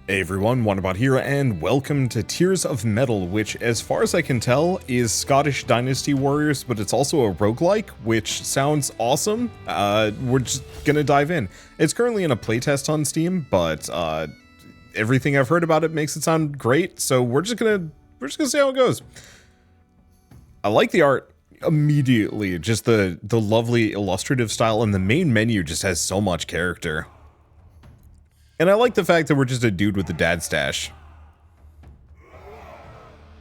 Hey everyone, Wanderbot here, and welcome to Tears of Metal, which, as far as I can tell, is Scottish Dynasty Warriors, but it's also a roguelike, which sounds awesome. We're just gonna dive in. It's currently in a playtest on Steam, but everything I've heard about it makes it sound great, so we're just gonna see how it goes. I like the art immediately, just the lovely illustrative style, and the main menu just has so much character. And I like the fact that we're just a dude with a dad stash.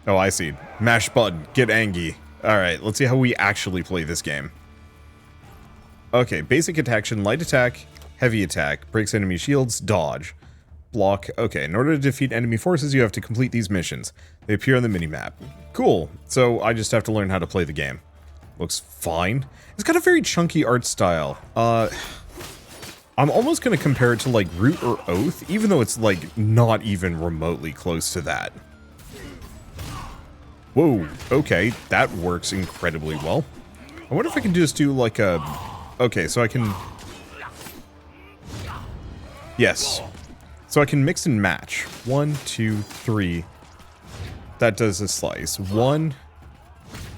Oh, I see. Mash button. Get angry. Alright, let's see how we actually play this game. Okay, basic attack, light attack, heavy attack, breaks enemy shields, dodge, block. Okay, in order to defeat enemy forces, you have to complete these missions. They appear on the minimap. Cool. So I just have to learn how to play the game. Looks fine. It's got a very chunky art style. I'm almost going to compare it to, like, Root or Oath, even though it's, like, not even remotely close to that. Whoa, okay, that works incredibly well. I wonder if I can just do, like, a... Okay, so I can... Yes. So I can mix and match. 1, 2, 3. That does a slice. 1...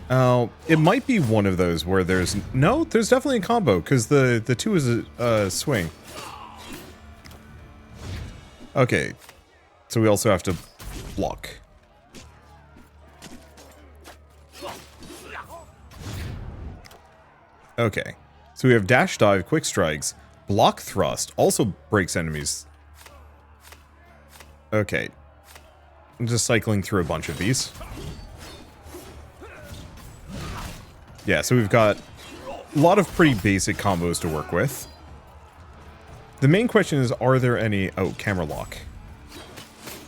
Oh, it might be one of those where there's... No, there's definitely a combo, because the 2 is a swing. Okay. So we also have to block. Okay. So we have dash dive, quick strikes, block thrust, also breaks enemies. Okay. I'm just cycling through a bunch of these. Yeah, so we've got a lot of pretty basic combos to work with. The main question is, are there any... Oh, camera lock.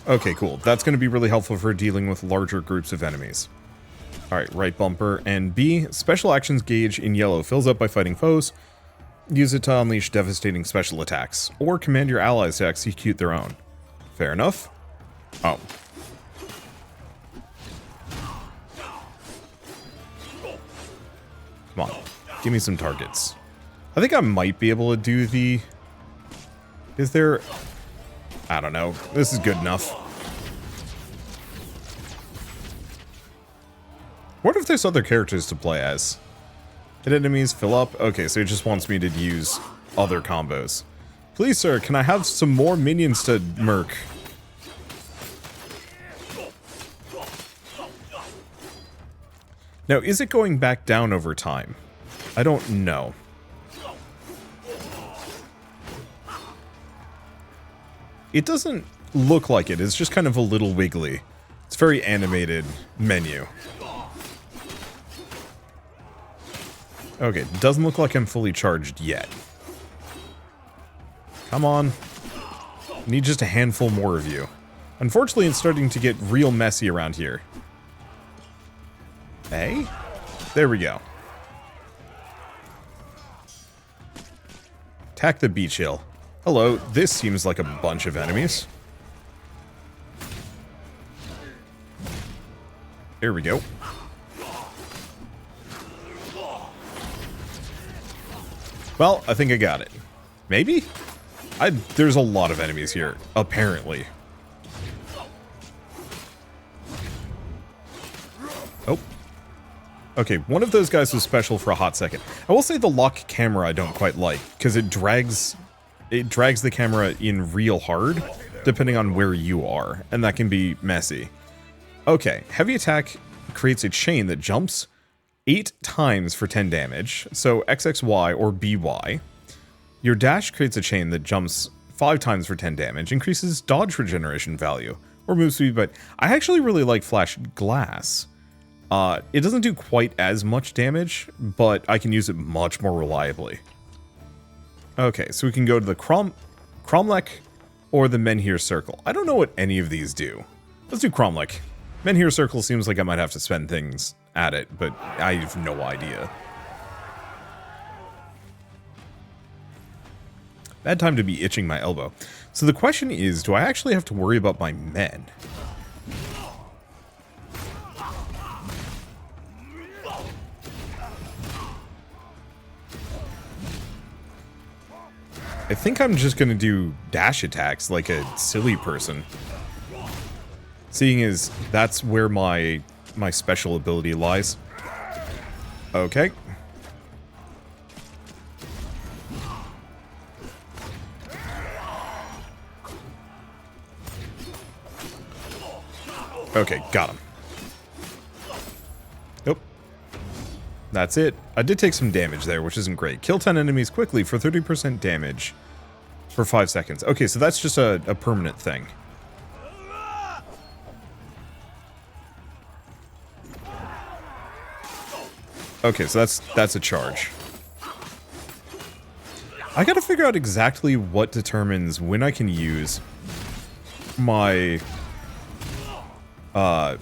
Okay, cool. That's going to be really helpful for dealing with larger groups of enemies. Alright, right bumper. And B, special actions gauge in yellow fills up by fighting foes. Use it to unleash devastating special attacks, or command your allies to execute their own. Fair enough. Oh. Come on, give me some targets. I think I might be able to do the... Is there... I don't know. This is good enough. What if there's other characters to play as? Hit enemies, fill up. Okay, so it just wants me to use other combos. Please, sir, can I have some more minions to murk? Now, is it going back down over time? I don't know. It doesn't look like it. It's just kind of a little wiggly. It's a very animated menu. Okay, doesn't look like I'm fully charged yet. Come on. Need just a handful more of you. Unfortunately, it's starting to get real messy around here. Hey? There we go. Attack the beach hill. Hello, this seems like a bunch of enemies. Here we go. Well, I think I got it. Maybe? There's a lot of enemies here, apparently. Oh. Okay, one of those guys was special for a hot second. I will say the lock camera I don't quite like, because it drags the camera in real hard, depending on where you are, and that can be messy. Okay, heavy attack creates a chain that jumps 8 times for 10 damage, so XXY or BY. Your dash creates a chain that jumps 5 times for 10 damage, increases dodge regeneration value, or move speed, but I actually really like Flash Glass. It doesn't do quite as much damage, but I can use it much more reliably. Okay, so we can go to the Cromlech or the Menhir Circle. I don't know what any of these do. Let's do Cromlech. Menhir Circle seems like I might have to spend things at it, but I have no idea. Bad time to be itching my elbow. So the question is, do I actually have to worry about my men? I think I'm just gonna do dash attacks like a silly person. Seeing as that's where my special ability lies. Okay. Okay, got him. Nope. That's it. I did take some damage there, which isn't great. Kill 10 enemies quickly for 30% damage for 5 seconds. Okay, so that's just a permanent thing. Okay, so that's a charge. I gotta figure out exactly what determines when I can use my...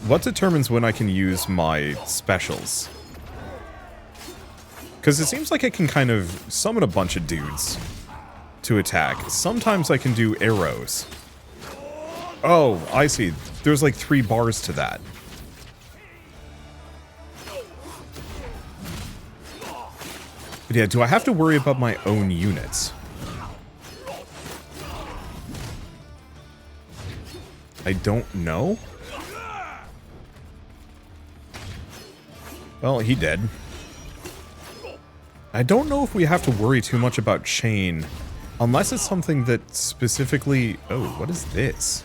what determines when I can use my specials? Because it seems like I can kind of summon a bunch of dudes to attack. Sometimes I can do arrows. Oh, I see. There's like 3 bars to that. But yeah, do I have to worry about my own units? I don't know. Well, he dead. I don't know if we have to worry too much about chain, unless it's something that specifically... Oh, what is this?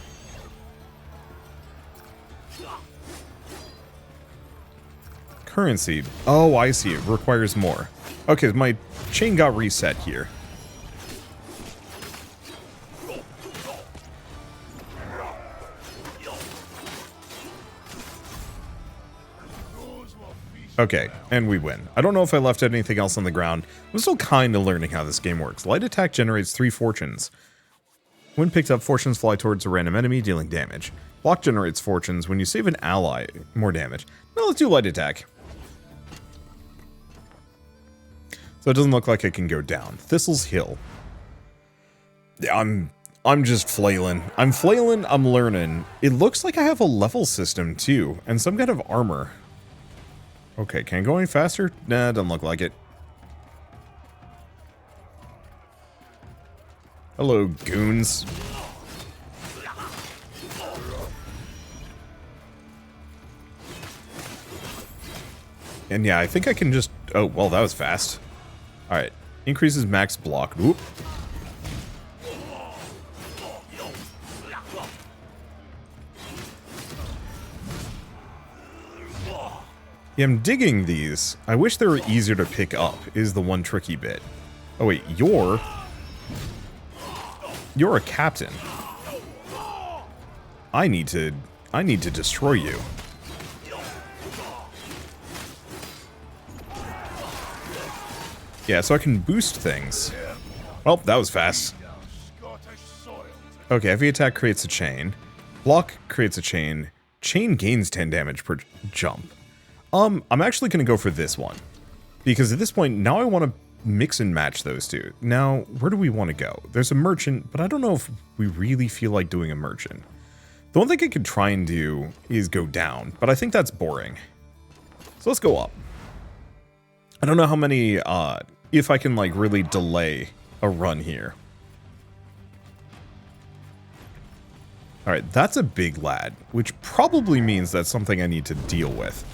Currency. Oh, I see. It requires more. Okay, my chain got reset here. Okay, and we win. I don't know if I left anything else on the ground. I'm still kind of learning how this game works. Light attack generates 3 fortunes. When picked up, fortunes fly towards a random enemy, dealing damage. Block generates fortunes. When you save an ally, more damage. Now let's do light attack. So it doesn't look like it can go down. Thistle's Hill. Yeah, I'm just flailing. I'm flailing, I'm learning. It looks like I have a level system too, and some kind of armor. Okay, can I go any faster? Nah, doesn't look like it. Hello, goons. And yeah, I think I can just... Oh, well, that was fast. Alright. Increases max block. Whoop. Yeah, I'm digging these. I wish they were easier to pick up, is the one tricky bit. Oh wait, you're a captain. I need to destroy you. Yeah, so I can boost things. Well, that was fast. Okay, heavy attack creates a chain. Block creates a chain. Chain gains 10 damage per jump. I'm actually going to go for this one. Because at this point, now I want to mix and match those two. Now, where do we want to go? There's a merchant, but I don't know if we really feel like doing a merchant. The one thing I could try and do is go down, but I think that's boring. So let's go up. I don't know how many, if I can, like, really delay a run here. Alright, that's a big lad, which probably means that's something I need to deal with.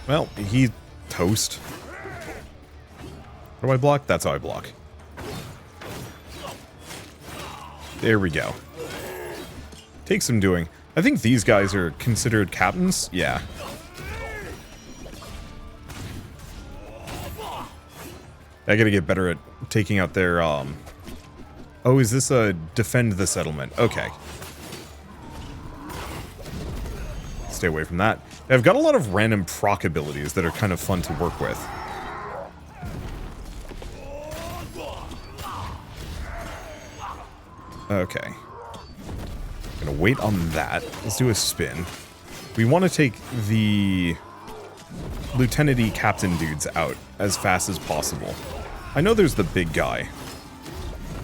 Well, he's toast. How do I block? That's how I block. There we go. Takes some doing. I think these guys are considered captains. Yeah. I gotta get better at taking out their, Oh, is this a defend the settlement? Okay. Stay away from that. I've got a lot of random proc abilities that are kind of fun to work with. Okay. Gonna wait on that. Let's do a spin. We want to take the lieutenant-y captain dudes out as fast as possible. I know there's the big guy.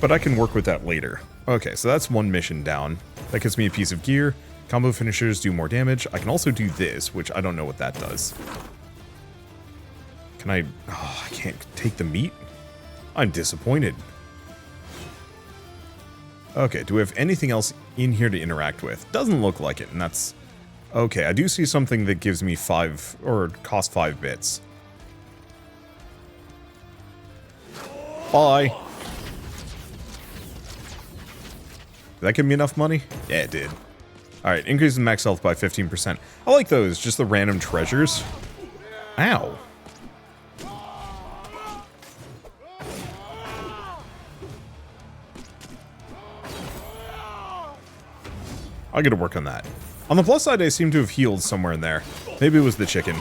but I can work with that later. Okay, so that's one mission down. That gives me a piece of gear. Combo finishers do more damage. I can also do this, which I don't know what that does. Can I... Oh, I can't take the meat? I'm disappointed. Okay, do we have anything else in here to interact with? Doesn't look like it, and that's... Okay, I do see something that gives me 5... or cost 5 bits. Bye! Did that give me enough money? Yeah, it did. Alright, increases max health by 15%. I like those, just the random treasures. Ow. I'll get to work on that. On the plus side, I seem to have healed somewhere in there. Maybe it was the chicken.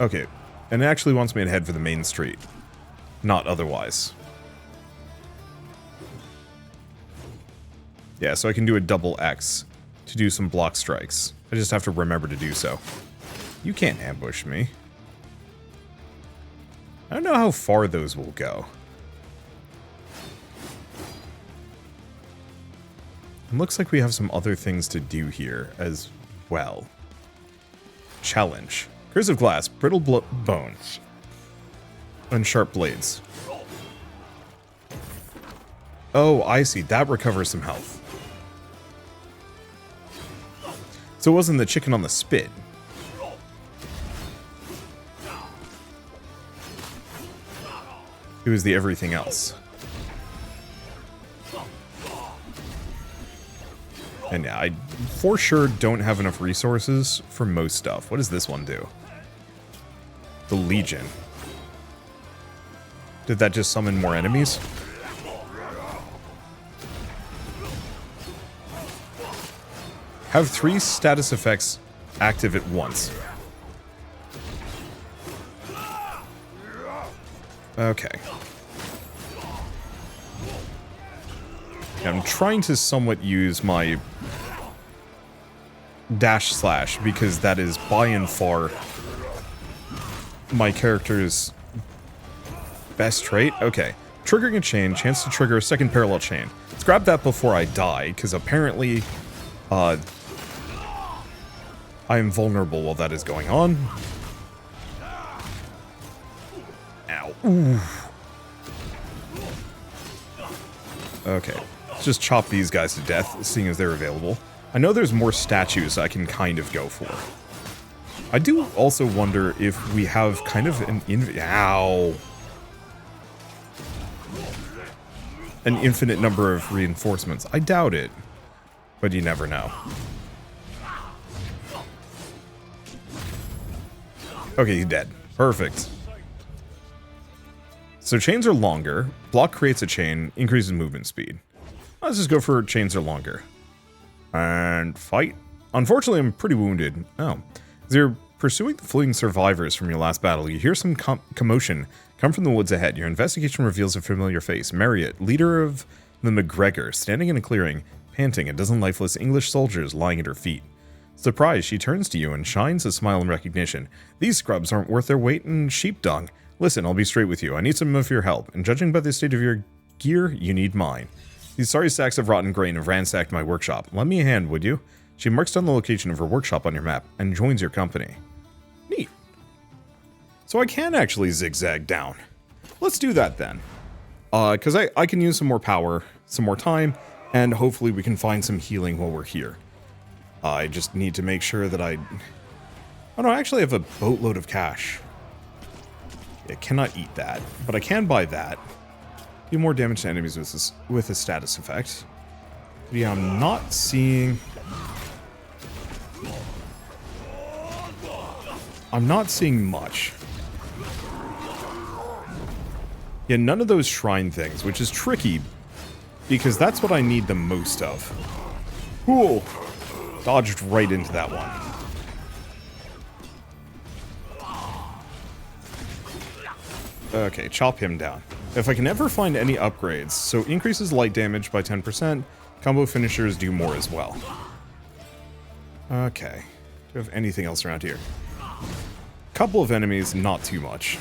Okay, and it actually wants me to head for the main street. Not otherwise. Yeah, so I can do a double X to do some block strikes. I just have to remember to do so. You can't ambush me. I don't know how far those will go. It looks like we have some other things to do here as well. Challenge. Cursive glass, brittle bones, and sharp blades. Oh, I see. That recovers some health. So it wasn't the chicken on the spit. It was the everything else. And yeah, I for sure don't have enough resources for most stuff. What does this one do? The Legion. Did that just summon more enemies? Have 3 status effects active at once. Okay. I'm trying to somewhat use my dash slash because that is by and far my character's best trait. Okay. Triggering a chain, chance to trigger a second parallel chain. Let's grab that before I die, because apparently I am vulnerable while that is going on. Ow. Ooh. Okay. Let's just chop these guys to death, seeing as they're available. I know there's more statues I can kind of go for. I do also wonder if we have kind of an ow. An infinite number of reinforcements. I doubt it, but you never know. Okay, he's dead. Perfect. So chains are longer. Block creates a chain, increases movement speed. Let's just go for chains are longer. And fight. Unfortunately, I'm pretty wounded. Oh. As you're pursuing the fleeing survivors from your last battle, you hear some commotion come from the woods ahead. Your investigation reveals a familiar face. Marriott, leader of the McGregor, standing in a clearing, panting, a dozen lifeless English soldiers lying at her feet. Surprised, she turns to you and shines a smile in recognition. These scrubs aren't worth their weight in sheepdung. Listen, I'll be straight with you. I need some of your help, and judging by the state of your gear, you need mine. These sorry sacks of rotten grain have ransacked my workshop. Lend me a hand, would you? She marks down the location of her workshop on your map and joins your company. Neat. So I can actually zigzag down. Let's do that then. Because I can use some more power, some more time, and hopefully we can find some healing while we're here. I just need to make sure that I actually have a boatload of cash. I cannot eat that, but I can buy that. Do more damage to enemies with a status effect. But yeah, I'm not seeing much. Yeah, none of those shrine things, which is tricky, because that's what I need the most of. Cool. Dodged right into that one. Okay, chop him down. If I can ever find any upgrades, so increases light damage by 10%, combo finishers do more as well. Okay. Do we have anything else around here? Couple of enemies, not too much.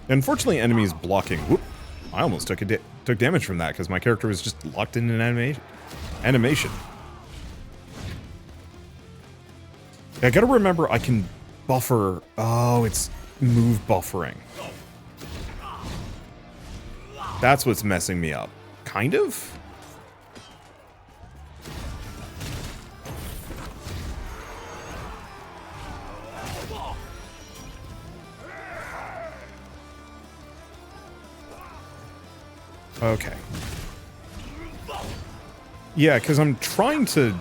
Unfortunately, enemies blocking. Whoop, I almost took damage from that because my character was just locked in an animation. I gotta remember I can buffer. Oh, it's move buffering. That's what's messing me up. Kind of? Okay. Yeah, because I'm trying to...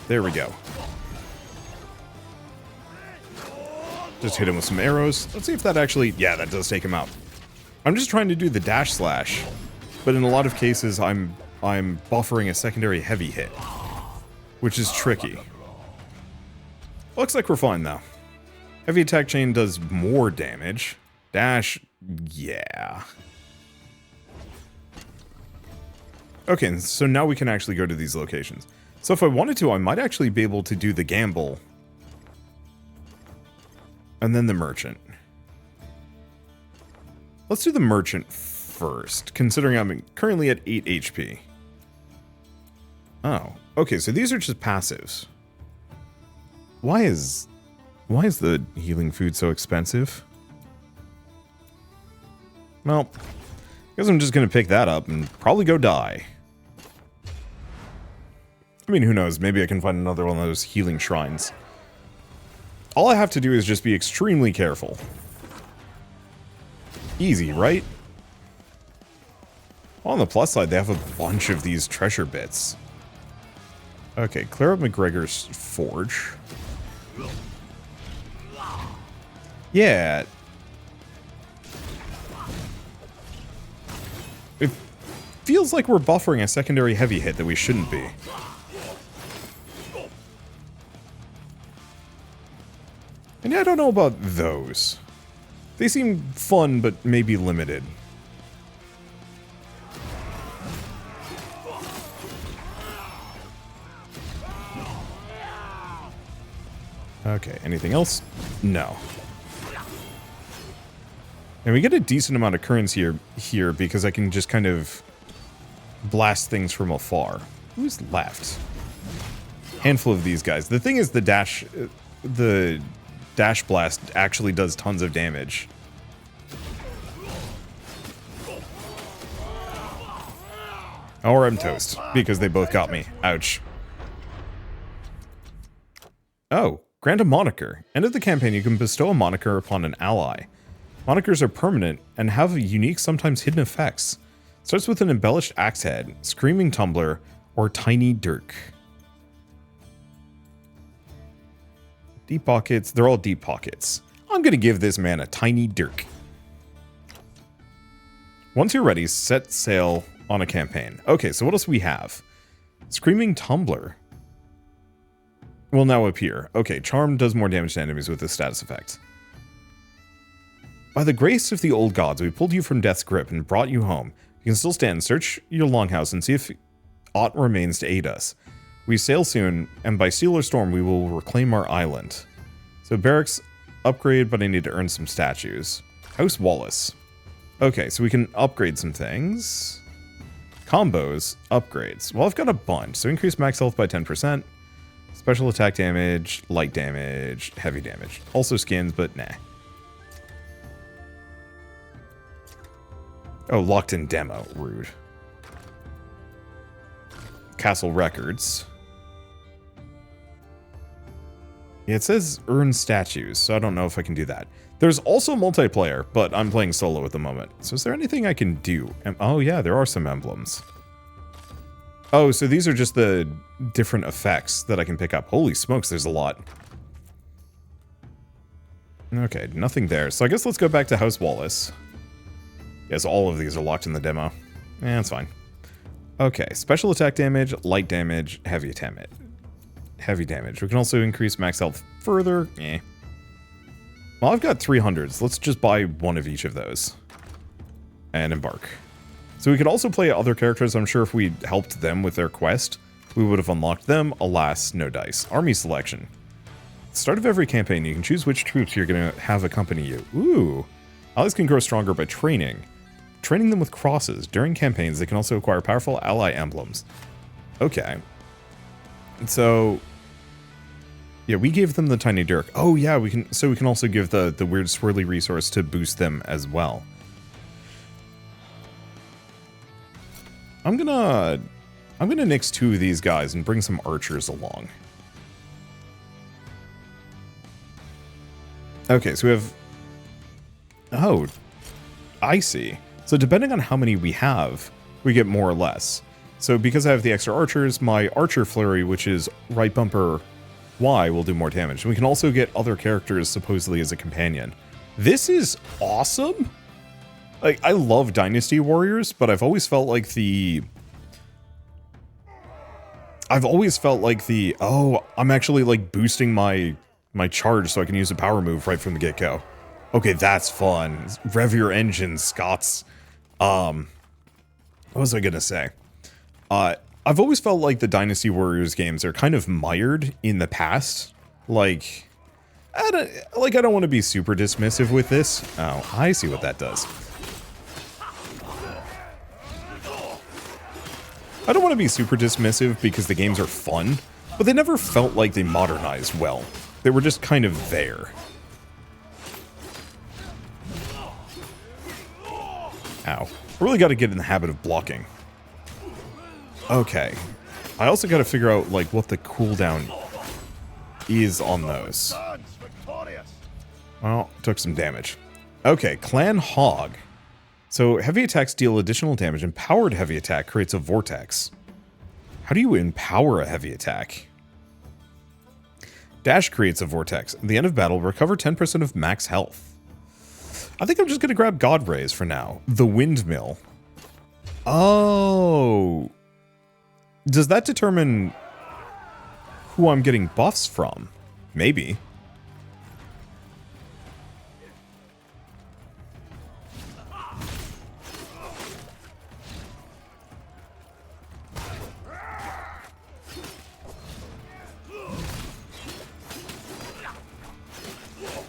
There we go. Just hit him with some arrows. Let's see if that actually... Yeah, that does take him out. I'm just trying to do the dash slash, but in a lot of cases, I'm buffering a secondary heavy hit, which is tricky. Looks like we're fine, though. Heavy attack chain does more damage. Dash, yeah. Okay, so now we can actually go to these locations. So if I wanted to, I might actually be able to do the gamble. And then the merchant. Let's do the merchant first, considering I'm currently at 8 HP. Oh, okay, so these are just passives. Why is the healing food so expensive? Well, I guess I'm just gonna pick that up and probably go die. I mean, who knows? Maybe I can find another one of those healing shrines. All I have to do is just be extremely careful. Easy, right? On the plus side, they have a bunch of these treasure bits. Okay, clear up McGregor's forge. Yeah. It feels like we're buffering a secondary heavy hit that we shouldn't be. And yeah, I don't know about those. They seem fun, but maybe limited. Okay, anything else? No. And we get a decent amount of currency here because I can just kind of blast things from afar. Who's left? Handful of these guys. The thing is, the dash blast actually does tons of damage. Or I'm toast, because they both got me. Ouch. Oh, grant a moniker. End of the campaign, you can bestow a moniker upon an ally. Monikers are permanent and have unique, sometimes hidden effects. Starts with an embellished axe head, screaming tumbler, or tiny dirk. Deep pockets, they're all deep pockets. I'm gonna give this man a tiny dirk. Once you're ready, set sail on a campaign. Okay, so what else we have? Screaming tumbler will now appear. Okay, charm does more damage to enemies with this status effect. By the grace of the old gods, we pulled you from death's grip and brought you home. You can still stand, search your longhouse, and see if aught remains to aid us. We sail soon, and by seal or storm, we will reclaim our island. So barracks, upgrade, but I need to earn some statues. House Wallace. Okay, so we can upgrade some things. Combos, upgrades. Well, I've got a bunch. So increase max health by 10%. Special attack damage, light damage, heavy damage. Also skins, but nah. Oh, locked in demo. Rude. Castle records. Yeah, it says earn statues, so I don't know if I can do that. There's also multiplayer, but I'm playing solo at the moment. So is there anything I can do? Oh yeah, there are some emblems. Oh, so these are just the different effects that I can pick up. Holy smokes, there's a lot. Okay, nothing there. So I guess let's go back to House Wallace. Yes, all of these are locked in the demo. That's fine. Okay, special attack damage, light damage, heavy damage. Heavy damage. We can also increase max health further. Eh. Well, I've got 300s. Let's just buy one of each of those. And embark. So we could also play other characters. I'm sure if we helped them with their quest, we would have unlocked them. Alas, no dice. Army selection. Start of every campaign, you can choose which troops you're going to have accompany you. Ooh. Allies can grow stronger by training. Training them with crosses. During campaigns, they can also acquire powerful ally emblems. Okay. So, yeah, we gave them the Tiny Dirk. Oh, yeah, we can. So we can also give the weird swirly resource to boost them as well. I'm gonna nix 2 of these guys and bring some archers along. Okay, so we have... Oh, I see. So depending on how many we have, we get more or less. So because I have the extra archers, my archer flurry, which is right bumper Y, will do more damage. And we can also get other characters supposedly as a companion. This is awesome! Like, I love Dynasty Warriors, but I've always felt like the... Oh, I'm actually, like, boosting my charge so I can use a power move right from the get-go. Okay, that's fun. Rev your engines, Scots. What was I gonna say? I've always felt like the Dynasty Warriors games are kind of mired in the past. Like, I don't want to be super dismissive with this. Oh, I see what that does. I don't want to be super dismissive because the games are fun, but they never felt like they modernized well. They were just kind of there. Ow. I really got to get in the habit of blocking. Okay. I also got to figure out, like, what the cooldown is on those. Well, took some damage. Okay, Clan Hog. So, heavy attacks deal additional damage. Empowered heavy attack creates a vortex. How do you empower a heavy attack? Dash creates a vortex. At the end of battle, recover 10% of max health. I think I'm just going to grab God Rays for now. The Windmill. Oh. Does that determine who I'm getting buffs from? Maybe.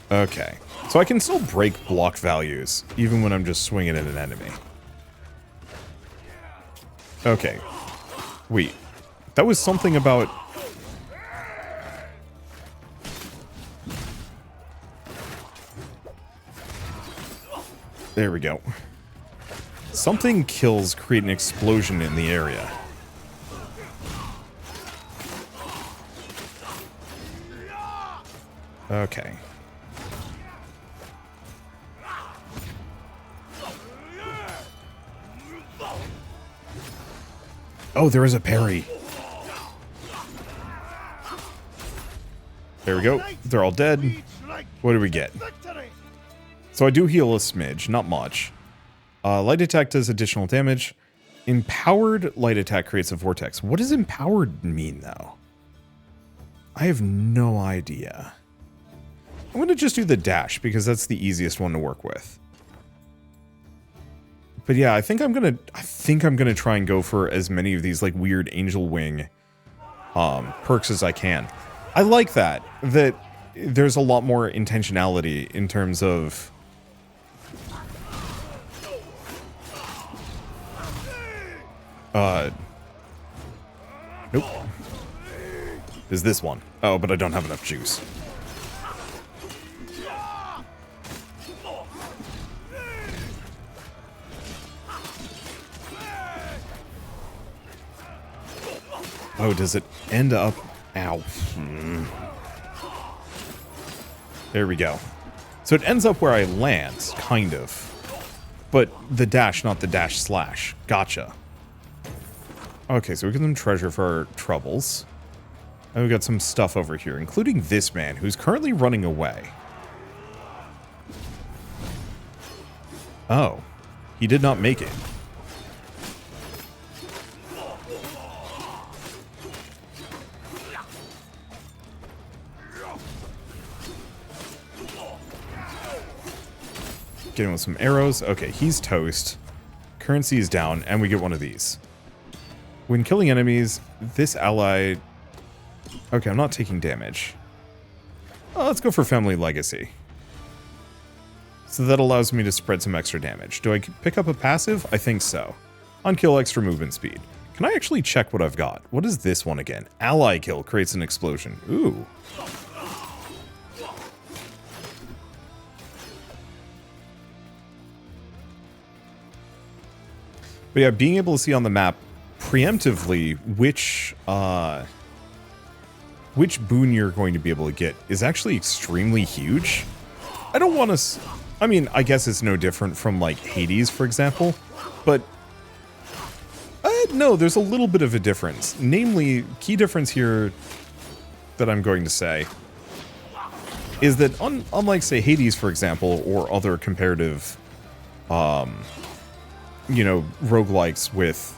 Okay. So I can still break block values, even when I'm just swinging at an enemy. Okay. Wait. That was something about... There we go. Something kills create an explosion in the area. Okay. Oh, there is a parry. There we go. They're all dead. What do we get? So I do heal a smidge, not much. Light attack does additional damage. Empowered light attack creates a vortex. What does empowered mean, though? I have no idea. I'm going to just do the dash, because that's the easiest one to work with. But yeah, I think I'm gonna try and go for as many of these like weird angel wing perks as I can. I like that there's a lot more intentionality in terms of nope. Is this one? Oh, but I don't have enough juice. Oh, does it end up... Ow. There we go. So it ends up where I land, kind of. But the dash, not the dash slash. Gotcha. Okay, so we get some treasure for our troubles. And we got some stuff over here, including this man, who's currently running away. Oh. He did not make it. Get him with some arrows. Okay, he's toast. currency is down, and we get one of these. When killing enemies, this ally... Okay, I'm not taking damage. Let's go for Family Legacy. So that allows me to spread some extra damage. Do I pick up a passive? I think so. On kill, extra movement speed. Can I actually check what I've got? What is this one again? Ally kill creates an explosion. Ooh. But yeah, being able to see on the map preemptively which boon you're going to be able to get is actually extremely huge. I don't want to... I mean, I guess it's no different from, like, Hades, for example, but... no, there's a little bit of a difference. Namely, key difference here that I'm going to say is that unlike, say, Hades, for example, or other comparative, you know, roguelikes with...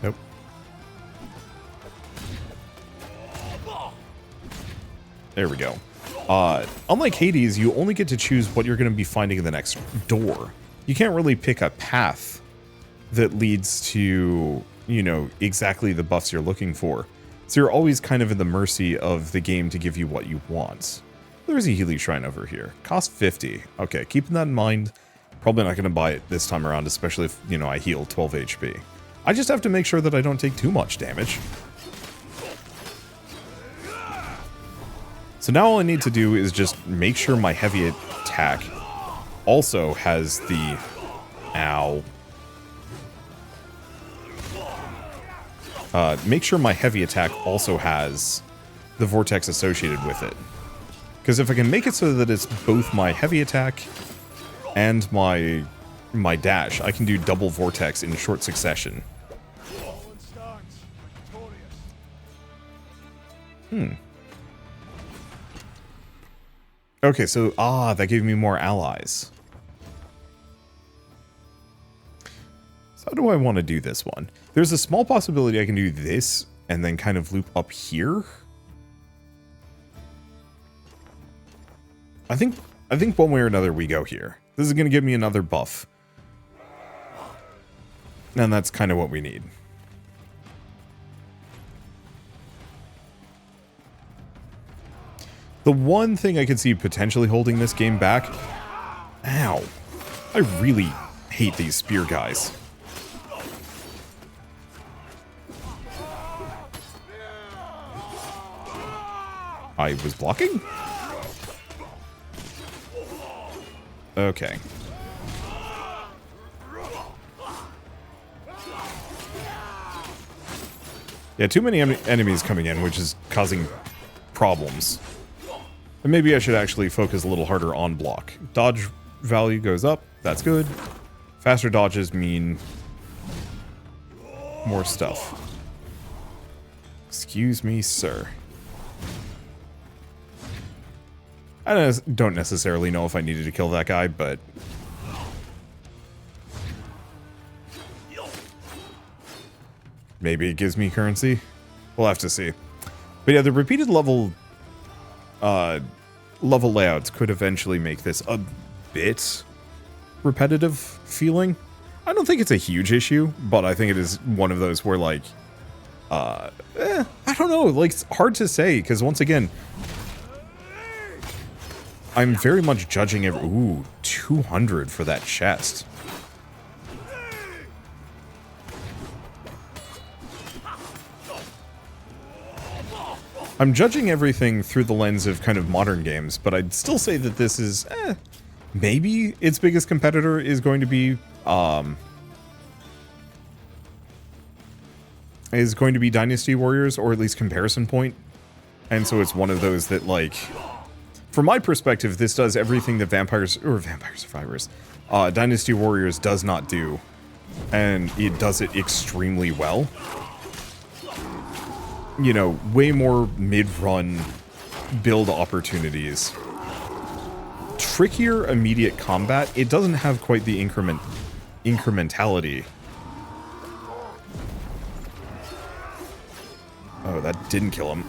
Nope. There we go. Unlike Hades, you only get to choose what you're going to be finding in the next door. You can't really pick a path that leads to, you know, exactly the buffs you're looking for. So you're always kind of in the mercy of the game to give you what you want. There's a Healy Shrine over here. Cost 50. Okay, keeping that in mind, probably not going to buy it this time around, especially if, you know, I heal 12 HP. I just have to make sure that I don't take too much damage. So now all I need to do is just make sure my heavy attack also has the... Ow. Make sure my heavy attack also has the vortex associated with it. Because if I can make it so that it's both my heavy attack and my dash, I can do double vortex in short succession. Okay, so, that gave me more allies. So how do I want to do this one? There's a small possibility I can do this and then kind of loop up here. I think one way or another we go here. This is going to give me another buff. And that's kind of what we need. The one thing I could see potentially holding this game back... Ow. I really hate these spear guys. I was blocking? Okay. Yeah, too many enemies coming in, which is causing problems. And maybe I should actually focus a little harder on block. Dodge value goes up. That's good. Faster dodges mean more stuff. Excuse me, sir. I don't necessarily know if I needed to kill that guy, but... maybe it gives me currency? We'll have to see. But yeah, the repeated level layouts could eventually make this a bit repetitive feeling. I don't think it's a huge issue, but I think it is one of those where, like... I don't know, like, it's hard to say, because once again... I'm very much judging every... Ooh, 200 for that chest. I'm judging everything through the lens of kind of modern games, but I'd still say that this is... maybe its biggest competitor is going to be... Dynasty Warriors, or at least comparison point. And so it's one of those that, like... From my perspective, this does everything that Vampire Survivors, Dynasty Warriors does not do, and it does it extremely well. You know, way more mid-run build opportunities. Trickier immediate combat. It doesn't have quite the incrementality. Oh, that didn't kill him.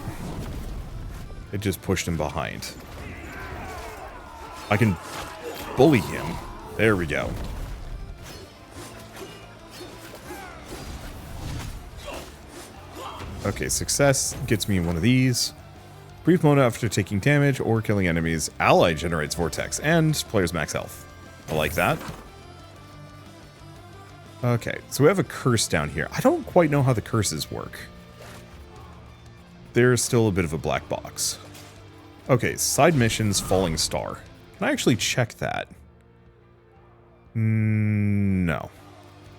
It just pushed him behind. I can bully him. There we go. Okay, success gets me one of these. Brief moment after taking damage or killing enemies. Ally generates vortex and player's max health. I like that. Okay, so we have a curse down here. I don't quite know how the curses work. There's still a bit of a black box. Okay, side missions, falling star. Can I actually check that? No.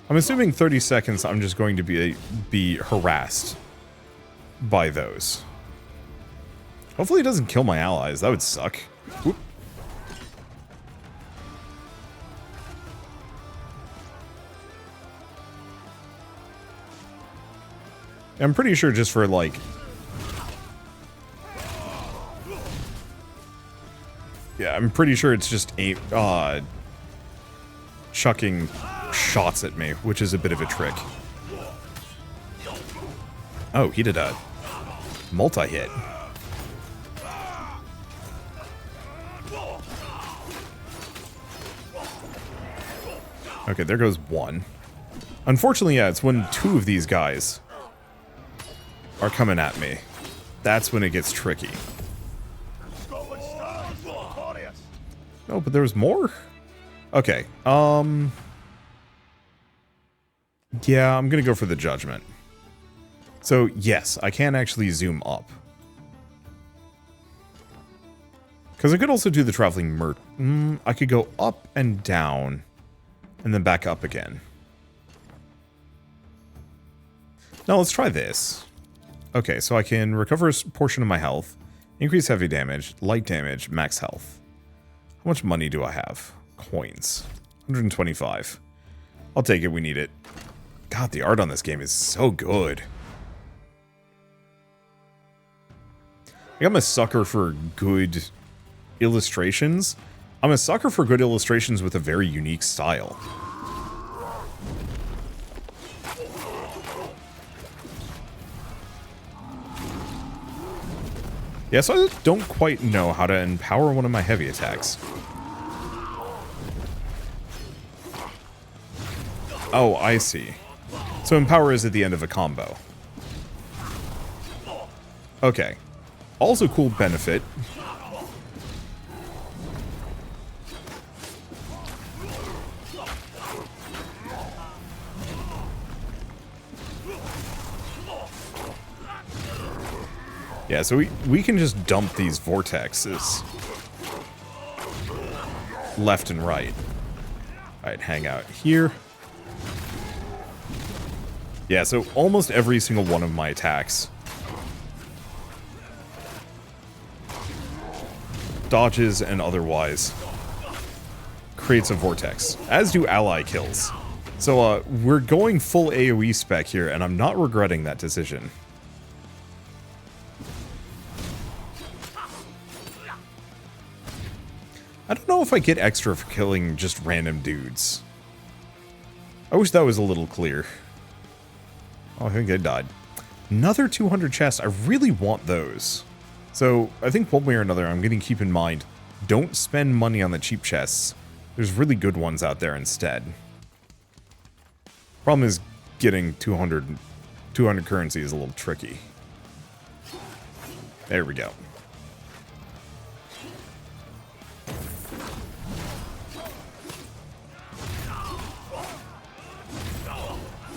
I'm assuming 30 seconds I'm just going to be harassed by those. Hopefully it doesn't kill my allies. That would suck. Whoop. I'm pretty sure just for like... Yeah, I'm pretty sure it's just chucking shots at me, which is a bit of a trick. Oh, he did a multi-hit. Okay, there goes one. Unfortunately, yeah, it's when two of these guys are coming at me. That's when it gets tricky. No, but there was more? Okay, yeah, I'm gonna go for the judgment. So, yes, I can actually zoom up. Because I could also do the traveling I could go up and down, and then back up again. Now, let's try this. Okay, so I can recover a portion of my health, increase heavy damage, light damage, max health. How much money do I have? Coins. 125. I'll take it, we need it. God, the art on this game is so good. I'm a sucker for good illustrations. I'm a sucker for good illustrations with a very unique style. Yeah, so I don't quite know how to empower one of my heavy attacks. Oh, I see. So empower is at the end of a combo. Okay. Also cool benefit. Yeah, so we can just dump these vortexes left and right. Alright, hang out here. Yeah, so almost every single one of my attacks dodges and otherwise creates a vortex, as do ally kills. So we're going full AoE spec here, and I'm not regretting that decision. I don't know if I get extra for killing just random dudes. I wish that was a little clear. Oh, I think I died. Another 200 chests. I really want those. So, I think one way or another, I'm going to keep in mind, don't spend money on the cheap chests. There's really good ones out there instead. Problem is, getting 200 currency is a little tricky. There we go.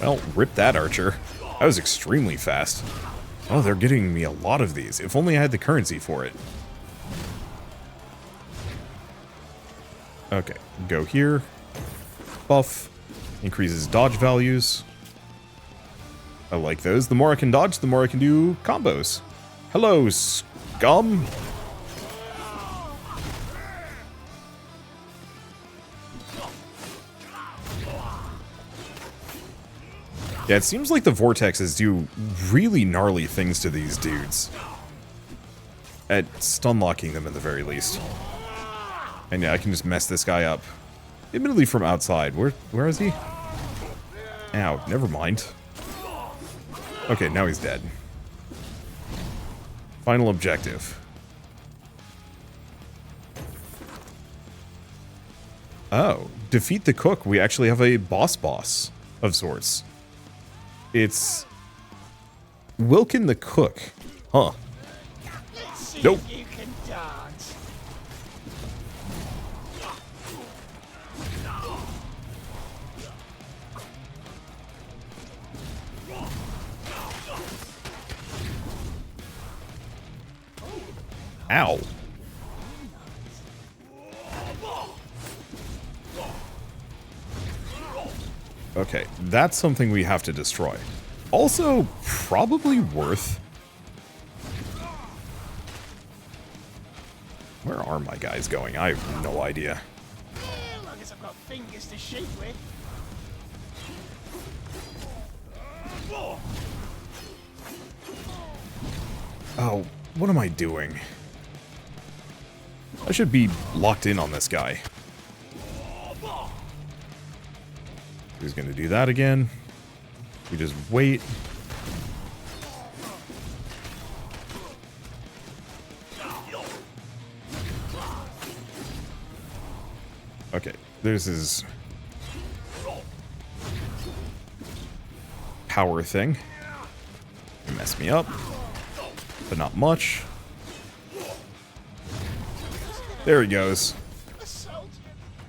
Well, rip that, archer. That was extremely fast. Oh, they're getting me a lot of these. If only I had the currency for it. Okay, go here. Buff. Increases dodge values. I like those. The more I can dodge, the more I can do combos. Hello, scum. Yeah, it seems like the vortexes do really gnarly things to these dudes. At stun-locking them at the very least. And yeah, I can just mess this guy up. Admittedly from outside. Where is he? Ow, never mind. Okay, now he's dead. Final objective. Oh, defeat the cook. We actually have a boss of sorts. It's Wilkin the Cook. Huh. Nope. You can dance. Ow. Okay, that's something we have to destroy. Also, probably worth... Where are my guys going? I have no idea. As long as I've got fingers to shoot with. Oh, what am I doing? I should be locked in on this guy. He's gonna do that again. We just wait. Okay, there's his power thing. Mess me up, but not much. There he goes.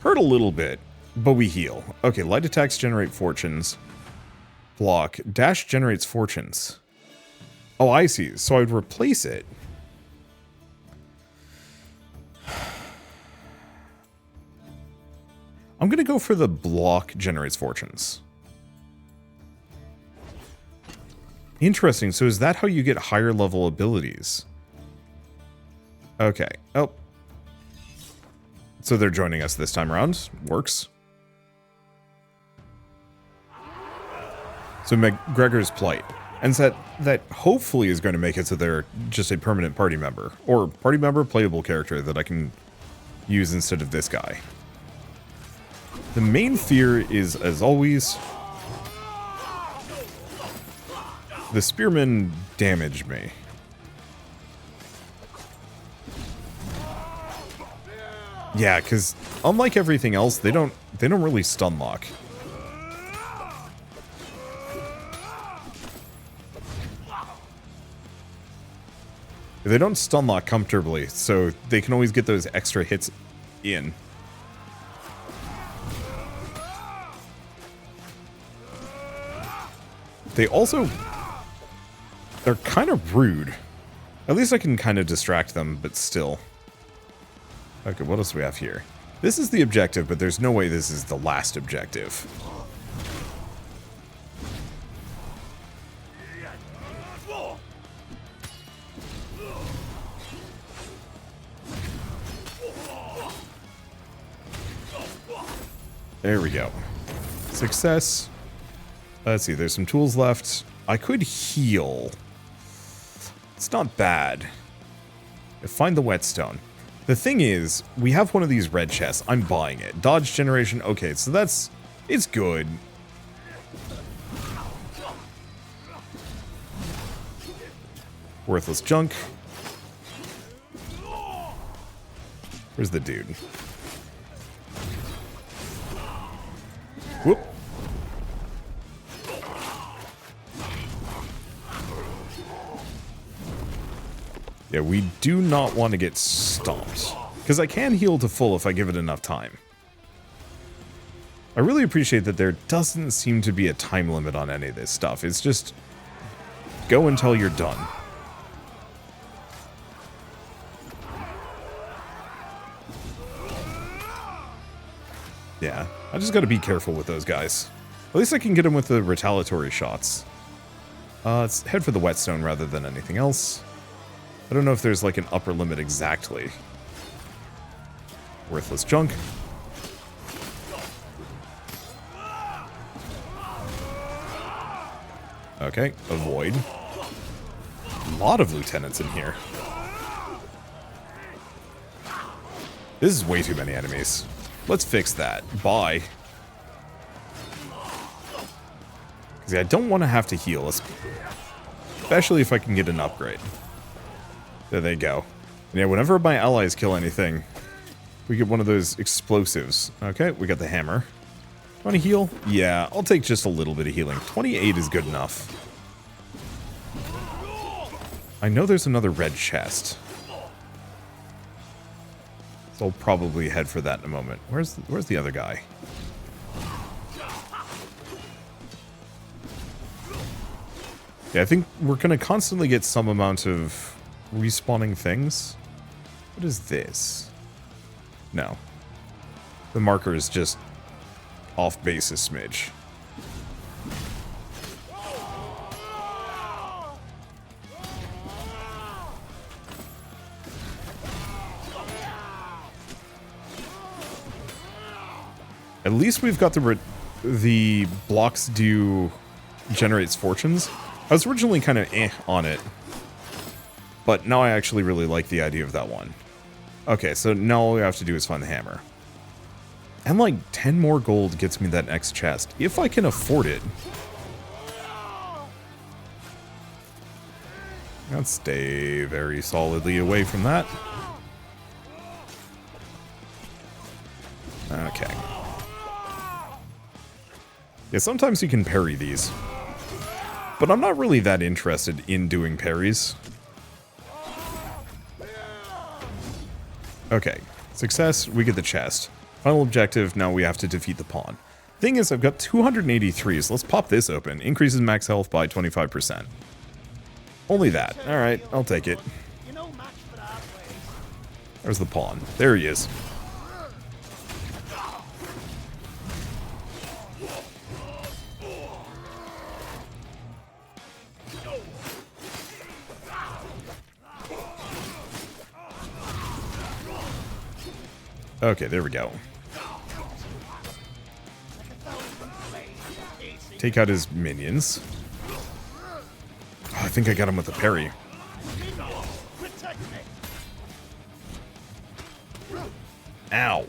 Hurt a little bit, but we heal. Okay, light attacks generate fortunes. Block. Dash generates fortunes. Oh, I see. So I'd replace it. I'm going to go for the block generates fortunes. Interesting. So is that how you get higher level abilities? Okay. Oh. So they're joining us this time around. Works. So McGregor's Plight. And that hopefully is going to make it so they're just a permanent party member. Or party member playable character that I can use instead of this guy. The main fear is, as always, the spearmen damaged me. Yeah, because unlike everything else, they don't really stun lock. They don't stun lock comfortably, so they can always get those extra hits in. They also... They're kind of rude. At least I can kind of distract them, but still. Okay, what else do we have here? This is the objective, but there's no way this is the last objective. There we go. Success. Let's see, there's some tools left. I could heal. It's not bad. Find the whetstone. The thing is, we have one of these red chests. I'm buying it. Dodge generation. Okay, so that's... It's good. Worthless junk. Where's the dude? Whoop. Yeah, we do not want to get stomped. Because I can heal to full if I give it enough time. I really appreciate that there doesn't seem to be a time limit on any of this stuff. It's just... go until you're done. Yeah, I just gotta be careful with those guys. At least I can get them with the retaliatory shots. Let's head for the whetstone rather than anything else. I don't know if there's like an upper limit exactly. Worthless junk. Okay, avoid. A lot of lieutenants in here. This is way too many enemies. Let's fix that. Bye. Because I don't want to have to heal, especially if I can get an upgrade. There they go. And yeah, whenever my allies kill anything, we get one of those explosives. Okay, we got the hammer. Want to heal? Yeah, I'll take just a little bit of healing. 28 is good enough. I know there's another red chest. So I'll probably head for that in a moment. Where's the other guy? Yeah, I think we're going to constantly get some amount of respawning things. What is this? No. The marker is just off base a smidge. At least we've got the blocks do generates fortunes. I was originally kind of on it, but now I actually really like the idea of that one. Okay, so now all we have to do is find the hammer. And like 10 more gold gets me that next chest, if I can afford it. Let's stay very solidly away from that. Okay. Yeah, sometimes you can parry these. But I'm not really that interested in doing parries. Okay. Success, we get the chest. Final objective, now we have to defeat the pawn. Thing is, I've got 283, so let's pop this open. Increases max health by 25%. Only that. Alright, I'll take it. There's the pawn. There he is. Okay, there we go. Take out his minions. Oh, I think I got him with a parry. Ow.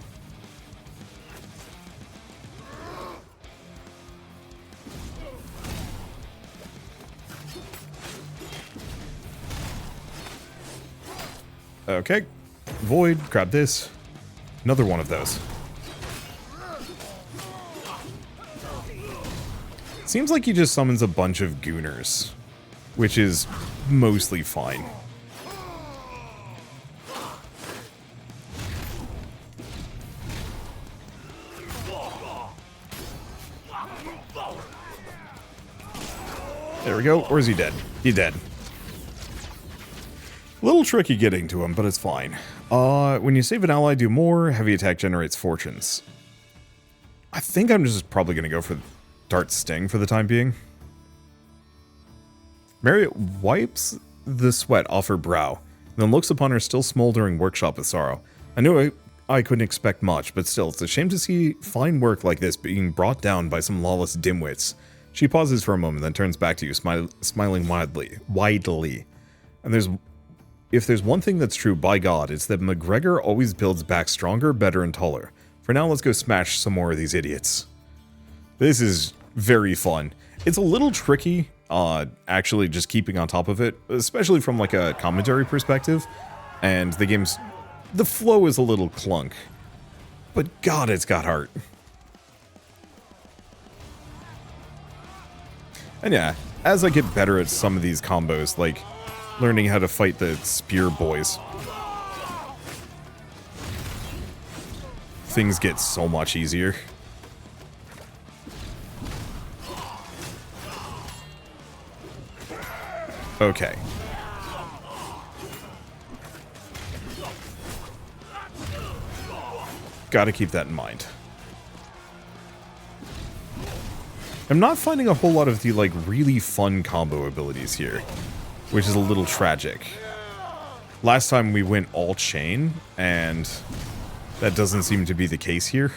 Okay. Void, grab this. Another one of those. Seems like he just summons a bunch of gooners, which is mostly fine. There we go. Or is he dead? He's dead. A little tricky getting to him, but it's fine. When you save an ally, do more. Heavy attack generates fortunes. I think I'm just probably going to go for Dart Sting for the time being. Marriott wipes the sweat off her brow, then looks upon her still smoldering workshop with sorrow. I knew I couldn't expect much, but still, it's a shame to see fine work like this being brought down by some lawless dimwits. She pauses for a moment, then turns back to you, smiling widely. And if there's one thing that's true, by God, it's that McGregor always builds back stronger, better, and taller. For now, let's go smash some more of these idiots. This is very fun. It's a little tricky, actually just keeping on top of it, especially from like a commentary perspective. And the flow is a little clunk. But God, it's got heart. And yeah, as I get better at some of these combos, like learning how to fight the spear boys, things get so much easier. Okay. Gotta keep that in mind. I'm not finding a whole lot of the, like, really fun combo abilities here, which is a little tragic. Last time we went all chain, and that doesn't seem to be the case here.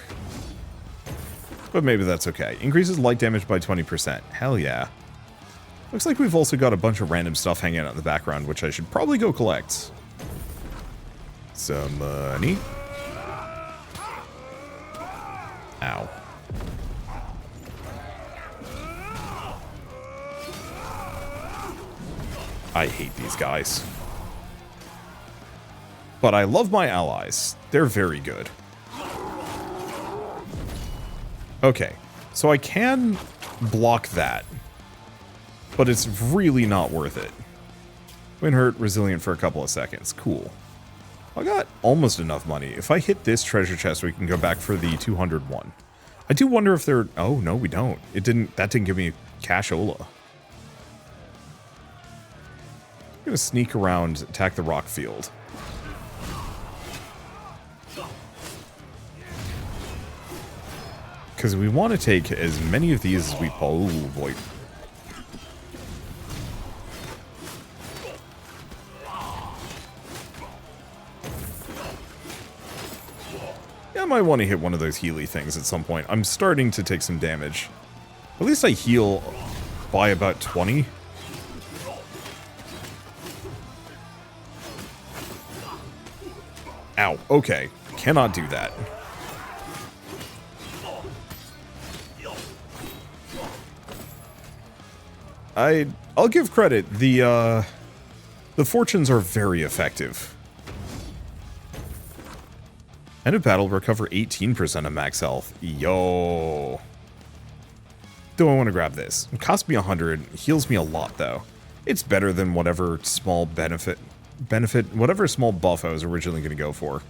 But maybe that's okay. Increases light damage by 20%. Hell yeah. Looks like we've also got a bunch of random stuff hanging out in the background, which I should probably go collect. Some money. Ow. I hate these guys. But I love my allies. They're very good. Okay, so I can block that, but it's really not worth it. Twin hurt, resilient for a couple of seconds. Cool. I got almost enough money. If I hit this treasure chest, we can go back for the 201. I do wonder if they're... Oh, no, we don't. It didn't... That didn't give me cashola. I'm gonna sneak around, attack the rock field. Because we want to take as many of these as we... Oh, boy. Yeah, I might want to hit one of those Healy things at some point. I'm starting to take some damage. At least I heal by about 20. Ow, okay. Cannot do that. I'll give credit. The fortunes are very effective. End of battle, recover 18% of max health. Yo. Do I want to grab this? It costs me 100, heals me a lot though. It's better than whatever small whatever small buff I was originally going to go for.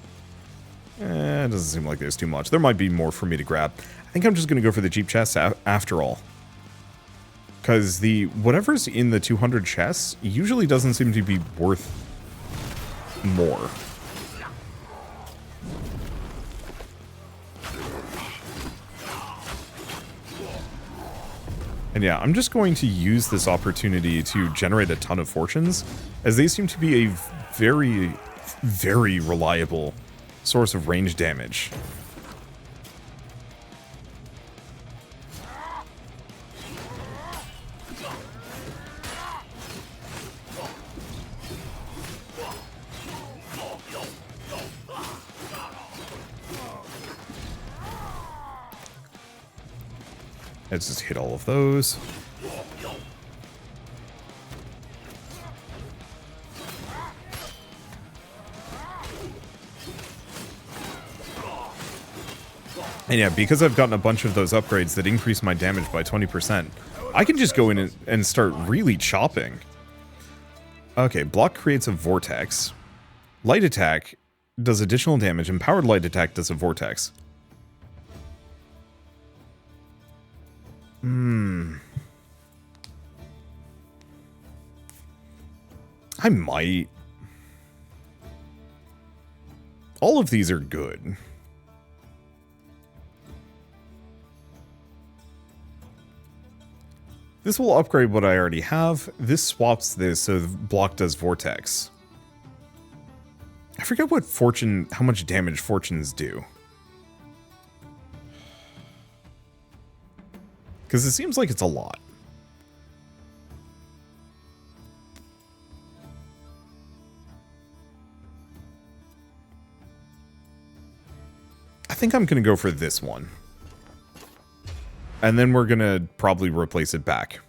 It doesn't seem like there's too much. There might be more for me to grab. I think I'm just going to go for the cheap chests after all. Because the whatever's in the 200 chests usually doesn't seem to be worth more. And yeah, I'm just going to use this opportunity to generate a ton of fortunes, as they seem to be a very, very reliable source of range damage. Let's just hit all of those. And yeah, because I've gotten a bunch of those upgrades that increase my damage by 20%, I can just go in and start really chopping. Okay, block creates a vortex. Light attack does additional damage, and powered light attack does a vortex. I might. All of these are good. This will upgrade what I already have. This swaps this, so the block does vortex. I forget what fortune, how much damage fortunes do. Because it seems like it's a lot. I think I'm going to go for this one. And then we're going to probably replace it back.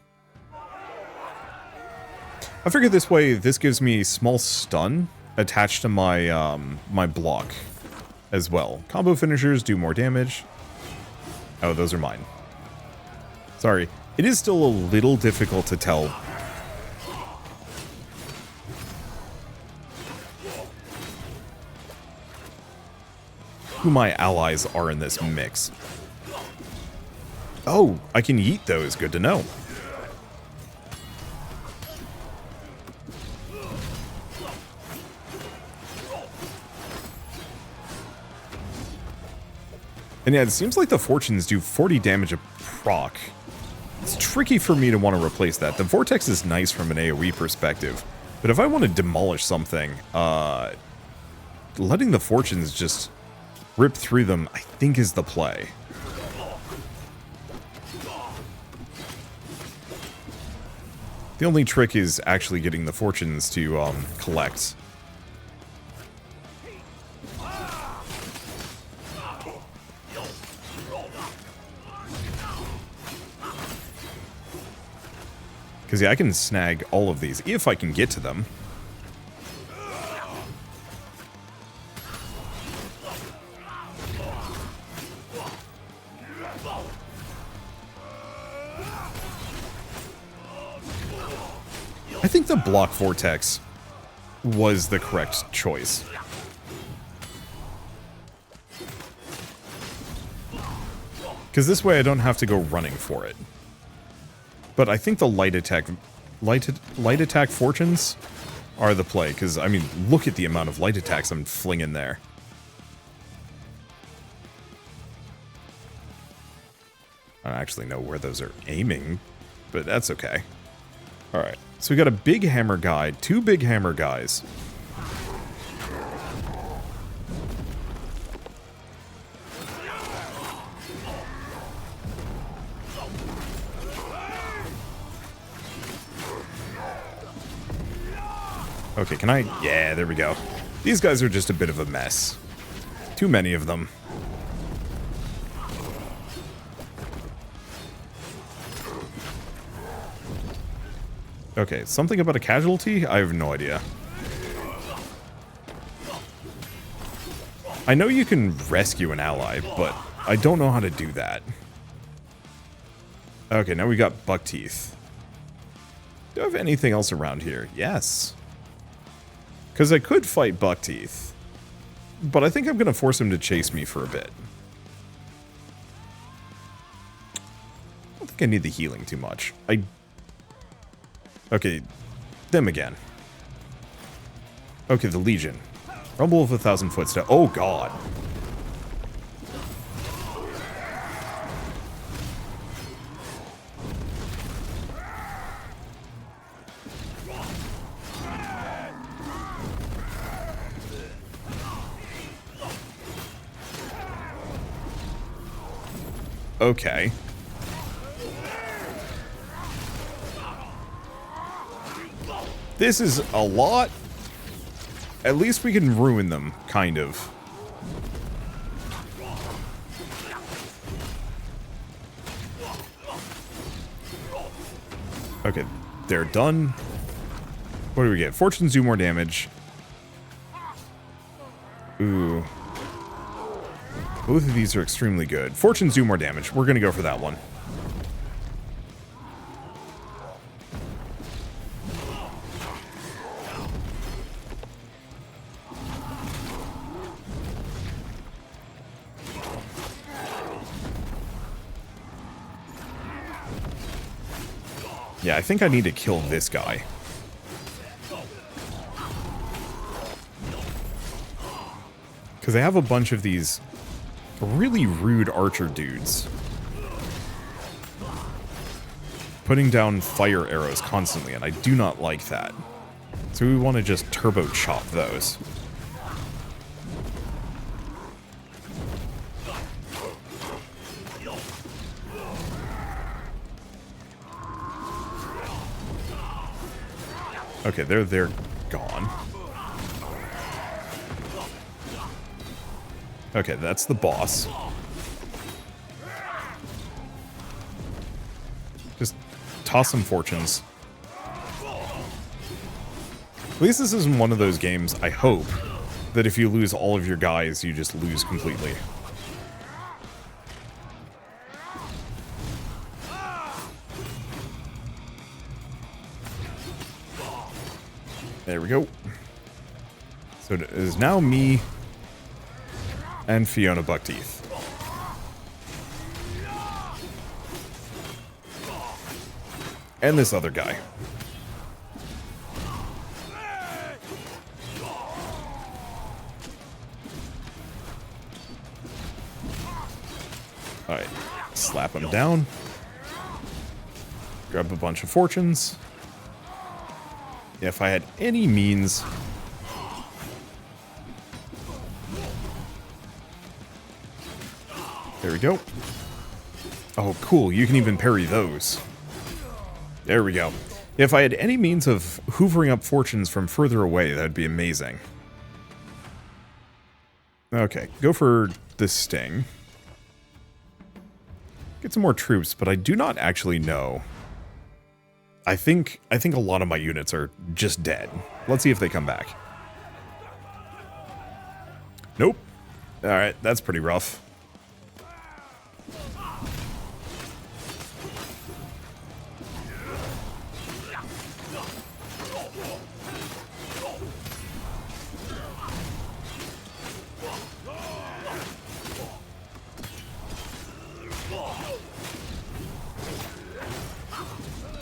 I figured this way, this gives me a small stun attached to my my block as well. Combo finishers do more damage. Oh, those are mine. Sorry. It is still a little difficult to tell who my allies are in this mix. Oh, I can yeet those. Good to know. And yeah, it seems like the fortunes do 40 damage a proc. It's tricky for me to want to replace that. The vortex is nice from an AoE perspective, but if I want to demolish something, letting the fortunes just rip through them, I think, is the play. The only trick is actually getting the fortunes to collect. Because yeah, I can snag all of these if I can get to them. I think the block vortex was the correct choice. Because this way I don't have to go running for it. But I think the light attack fortunes are the play. Because, I mean, look at the amount of light attacks I'm flinging there. I don't actually know where those are aiming, but that's okay. Alright, so we got a big hammer guy, 2 big hammer guys. Okay, can I? Yeah, there we go. These guys are just a bit of a mess. Too many of them. Okay, something about a casualty? I have no idea. I know you can rescue an ally, but I don't know how to do that. Okay, now we got buck teeth. Do I have anything else around here? Yes. Because I could fight buck teeth, but I think I'm going to force him to chase me for a bit. I don't think I need the healing too much. Okay, them again. Okay, the Legion. Rumble of 1,000 footsteps. Oh, God. Okay. This is a lot. At least we can ruin them, kind of. Okay, they're done. What do we get? Fortunes do more damage. Ooh. Both of these are extremely good. Fortunes do more damage. We're going to go for that one. Yeah, I think I need to kill this guy. Because I have a bunch of these really rude archer dudes. Putting down fire arrows constantly, and I do not like that. So we want to just turbo chop those. Okay, they're gone. Okay, that's the boss. Just toss some fortunes. At least this isn't one of those games, I hope, that if you lose all of your guys, you just lose completely. There we go. So it is now me and Fiona Buckteeth. And this other guy. Alright, slap him down. Grab a bunch of fortunes. If I had any means... There we go. Oh, cool. You can even parry those. There we go. If I had any means of hoovering up fortunes from further away, that would be amazing. Okay, go for this sting. Get some more troops, but I do not actually know. I think a lot of my units are just dead. Let's see if they come back. Nope. Alright, that's pretty rough.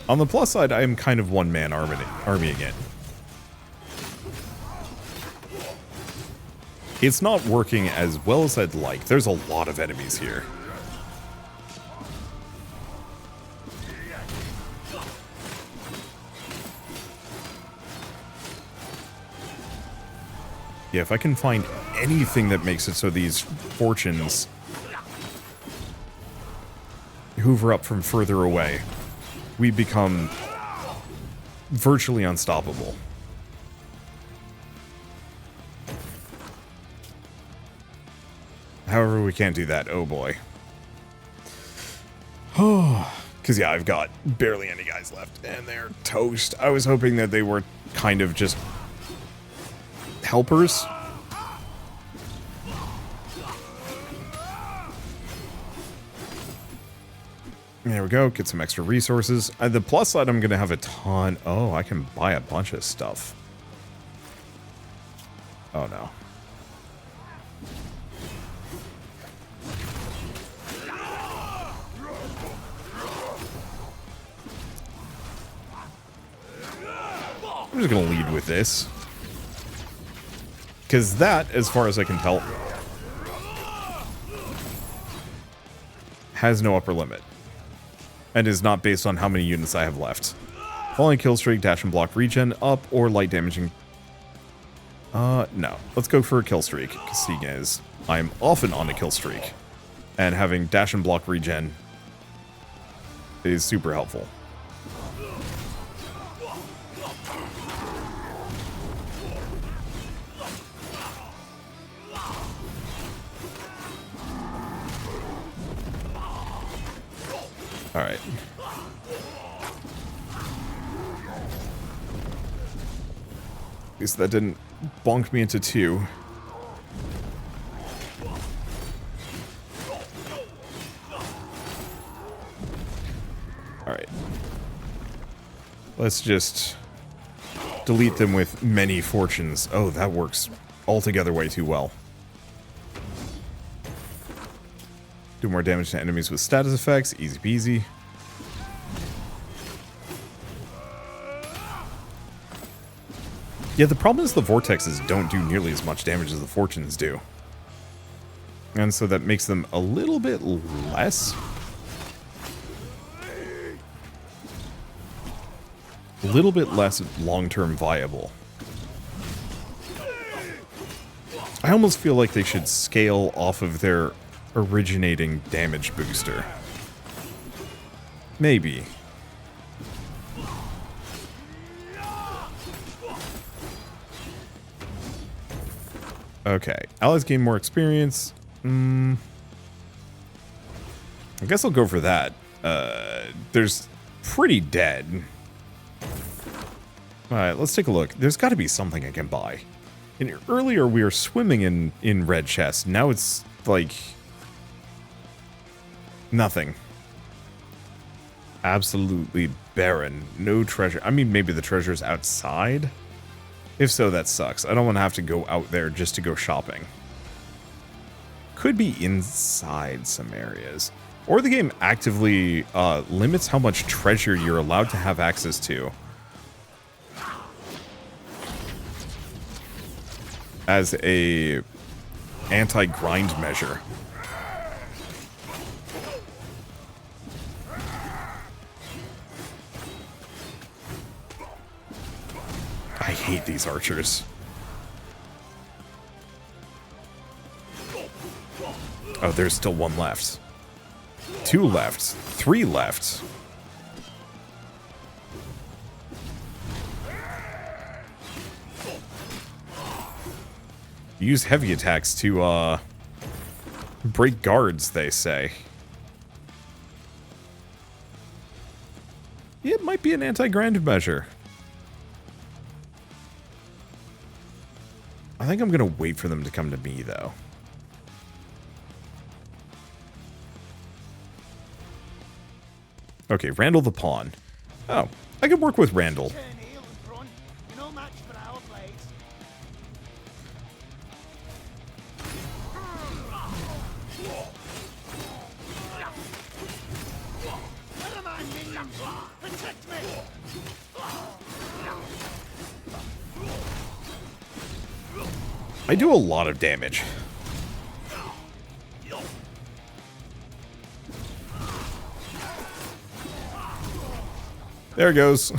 On the plus side, I am kind of one-man army again. It's not working as well as I'd like. There's a lot of enemies here. Yeah, if I can find anything that makes it so these fortunes hoover up from further away, we become virtually unstoppable. However, we can't do that. Oh boy. Oh, because yeah, I've got barely any guys left, and they're toast. I was hoping that they were kind of just helpers. There we go. Get some extra resources. The plus side, I'm going to have a ton. Oh, I can buy a bunch of stuff. Oh, no. I'm just going to lead with this. Because that, as far as I can tell, has no upper limit. And is not based on how many units I have left. Falling kill streak, dash and block regen, up, or light damaging. No. Let's go for a kill streak, because seeing as I'm often on a kill streak. And having dash and block regen is super helpful. Alright. At least that didn't bonk me into two. Alright. Let's just delete them with many fortunes. Oh, that works altogether way too well. Do more damage to enemies with status effects. Easy peasy. Yeah, the problem is the vortexes don't do nearly as much damage as the fortunes do. And so that makes them a little bit less. A little bit less long-term viable. I almost feel like they should scale off of their originating damage booster. Maybe. Okay. Allies gain more experience. I guess I'll go for that. There's pretty dead. Alright, let's take a look. There's got to be something I can buy. And earlier we were swimming in red chests. Now it's like nothing. Absolutely barren. No treasure. I mean, maybe the treasure's outside? If so, that sucks. I don't want to have to go out there just to go shopping. Could be inside some areas. Or the game actively limits how much treasure you're allowed to have access to. As a anti-grind measure. I hate these archers. Oh, there's still one left. 2 left. 3 left. Use heavy attacks to, break guards, they say. It might be an anti-grind measure. I think I'm gonna wait for them to come to me, though. Okay, Randall the Pawn. Oh, I can work with Randall. Protect me! I do a lot of damage. There it goes.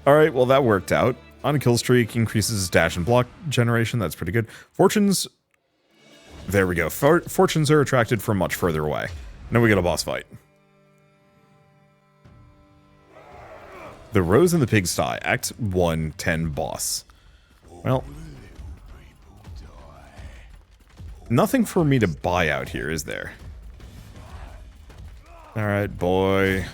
Alright, well that worked out. On a kill streak, increases dash and block generation. That's pretty good. Fortunes. There we go. Fortunes are attracted from much further away. Now we get a boss fight. The Rose and the Pigsty. Act 1, 10 boss. Well, nothing for me to buy out here, is there? Alright, boy.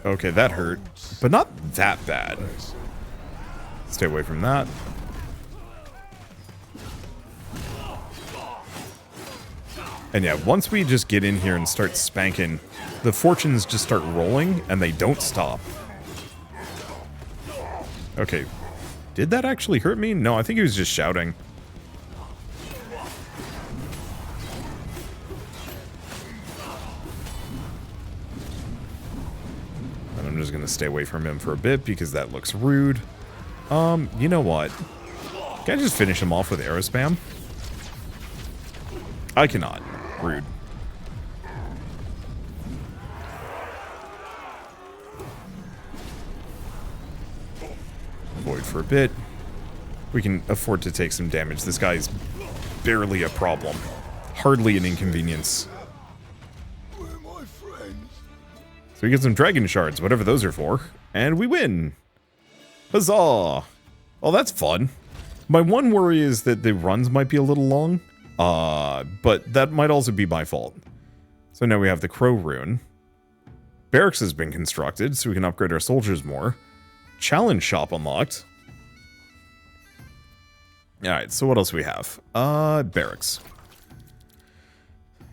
Okay, that hurt, but not that bad. Stay away from that. And yeah, once we just get in here and start spanking, the fortunes just start rolling, and they don't stop. Okay, did that actually hurt me? No, I think he was just shouting. I'm just gonna stay away from him for a bit because that looks rude. You know what? Can I just finish him off with arrow spam? I cannot. Rude. Avoid for a bit. We can afford to take some damage. This guy's barely a problem. Hardly an inconvenience. So we get some dragon shards, whatever those are for, and we win! Huzzah! Oh, that's fun. My one worry is that the runs might be a little long, but that might also be my fault. So now we have the Crow Rune. Barracks has been constructed, so we can upgrade our soldiers more. Challenge shop unlocked. Alright, so what else do we have? Barracks.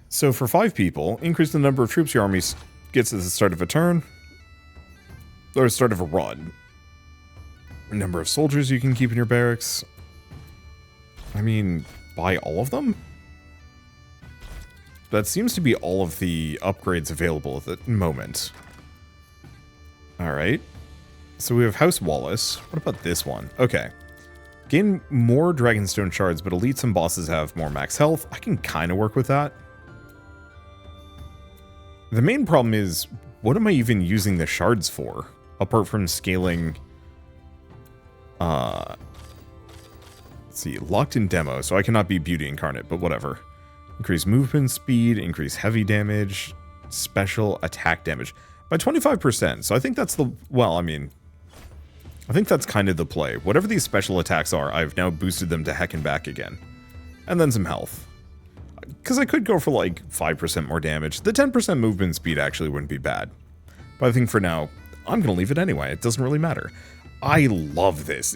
So for 5 people, increase the number of troops your army gets at the start of a turn, or start of a run. Number of soldiers you can keep in your barracks. I mean, buy all of them? That seems to be all of the upgrades available at the moment. Alright. So we have House Wallace. What about this one? Okay. Gain more Dragonstone shards, but elites and bosses have more max health. I can kind of work with that. The main problem is, what am I even using the shards for? Apart from scaling... let's see, locked in demo, so I cannot be Beauty Incarnate, but whatever. Increase movement speed, increase heavy damage, special attack damage by 25%. So I think that's the... well, I mean... I think that's kind of the play. Whatever these special attacks are, I've now boosted them to heck and back again. And then some health. Because I could go for like 5% more damage. The 10% movement speed actually wouldn't be bad. But I think for now, I'm going to leave it anyway. It doesn't really matter. I love this.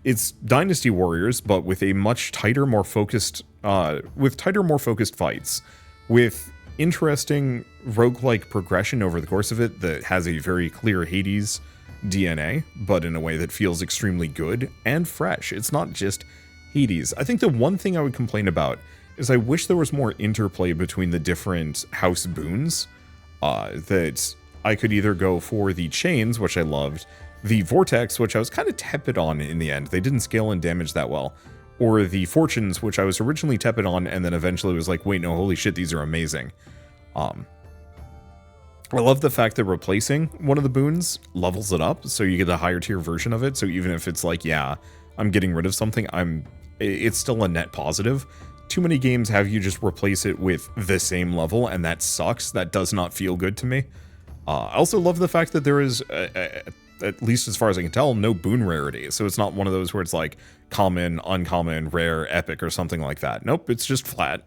It's Dynasty Warriors, but with a much tighter, more focused, more focused fights. With interesting roguelike progression over the course of it that has a very clear Hades DNA, but in a way that feels extremely good and fresh. It's not just Hades. I think the one thing I would complain about is I wish there was more interplay between the different house boons, that I could either go for the chains, which I loved, the vortex, which I was kind of tepid on in the end. They didn't scale and damage that well. Or the fortunes, which I was originally tepid on and then eventually was like, wait, no, holy shit, these are amazing. I love the fact that replacing one of the boons levels it up, so you get a higher tier version of it. So even if it's like, yeah, I'm getting rid of something, it's still a net positive. Too many games have you just replace it with the same level, and that sucks. That does not feel good to me. I also love the fact that there is, at least as far as I can tell, no boon rarity. So it's not one of those where it's like common, uncommon, rare, epic, or something like that. Nope, it's just flat.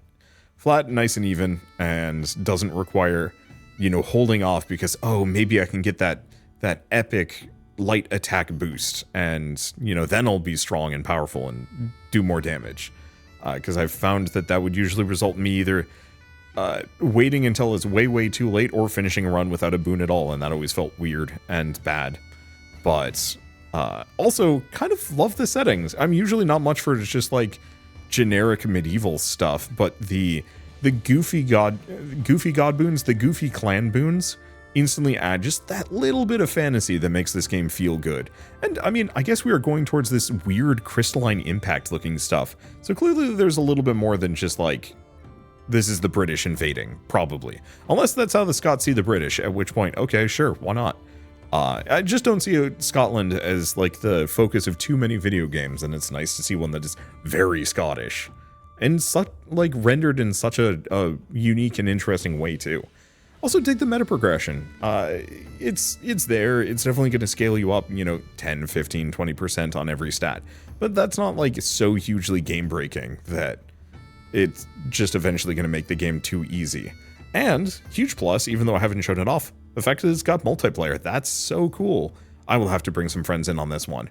Flat, nice and even, and doesn't require, you know, holding off because, oh, maybe I can get that epic light attack boost, and, you know, then I'll be strong and powerful and do more damage. Because I've found that would usually result in me either waiting until it's way, way too late or finishing a run without a boon at all, and that always felt weird and bad. But Also, kind of love the settings. I'm usually not much for just like generic medieval stuff, but the goofy god boons, the goofy clan boons, instantly add just that little bit of fantasy that makes this game feel good. And I mean, I guess we are going towards this weird crystalline impact looking stuff. So clearly there's a little bit more than just like, this is the British invading, probably. Unless that's how the Scots see the British, at which point, okay, sure, why not? I just don't see Scotland as like the focus of too many video games, and it's nice to see one that is very Scottish. And such, like, rendered in such a unique and interesting way too. Also dig the meta progression. It's there. It's definitely going to scale you up, you know, 10, 15, 20% on every stat. But that's not like so hugely game breaking that it's just eventually going to make the game too easy. And huge plus, even though I haven't shown it off, the fact that it's got multiplayer. That's so cool. I will have to bring some friends in on this one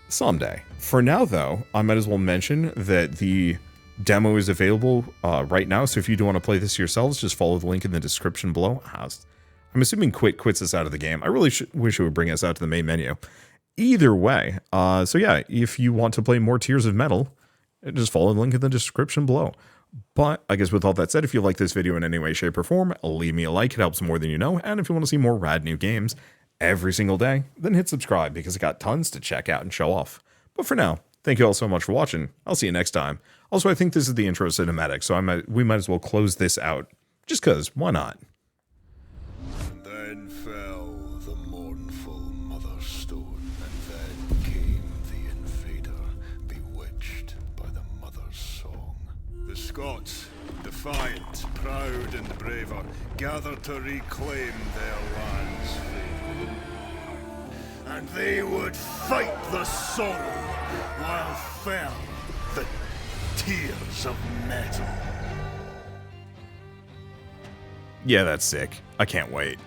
someday. For now though, I might as well mention that the demo is available right now, so if you do want to play this yourselves, just follow the link in the description below. I'm assuming quits us out of the game. I really wish it would bring us out to the main menu. Either way, so yeah, if you want to play more Tiers of Metal, just follow the link in the description below. But I guess with all that said, if you like this video in any way, shape, or form, leave me a like. It helps more than you know. And if you want to see more rad new games every single day, then hit subscribe because I got tons to check out and show off. But for now, thank you all so much for watching. I'll see you next time. Also, I think this is the intro cinematic, so we might as well close this out. Just cause, why not? And then fell the mournful mother stone, and then came the invader, bewitched by the mother's song. The Scots, defiant, proud and braver, gathered to reclaim their lands for them. And they would fight the sorrow, while fell the Tiers of Metal. Yeah, that's sick. I can't wait.